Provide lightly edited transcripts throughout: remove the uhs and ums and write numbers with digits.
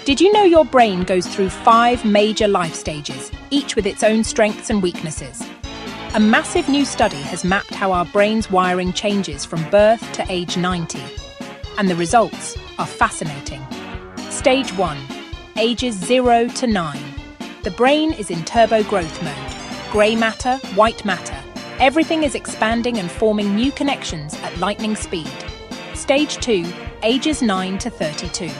Did you know your brain goes through 5 major life stages, each with its own strengths and weaknesses? A massive new study has mapped how our brain's wiring changes from birth to age 90. And the results are fascinating. Stage 1. Ages 0 to 9. The brain is in turbo growth mode. Grey matter, white matter. Everything is expanding and forming new connections at lightning speed. Stage 2. Ages 9 to 32.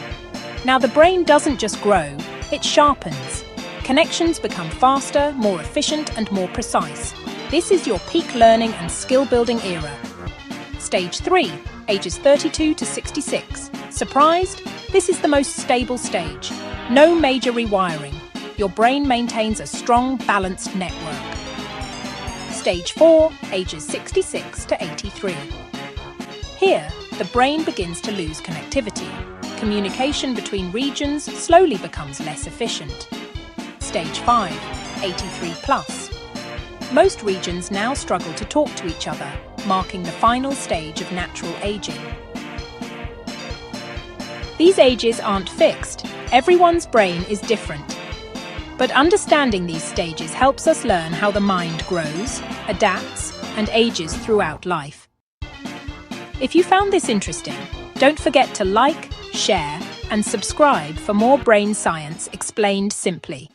Now the brain doesn't just grow, it sharpens. Connections become faster, more efficient and more precise. This is your peak learning and skill-building era. Stage 3, ages 32 to 66. Surprised? This is the most stable stage. No major rewiring. Your brain maintains a strong, balanced network. Stage 4, ages 66 to 83. Here, the brain begins to lose connectivity. Communication between regions slowly becomes less efficient. Stage 5, 83 plus. Most regions now struggle to talk to each other, marking the final stage of natural aging. These ages aren't fixed. Everyone's brain is different. But understanding these stages helps us learn how the mind grows, adapts, and ages throughout life. If you found this interesting, don't forget to like, share, and subscribe for more brain science explained simply.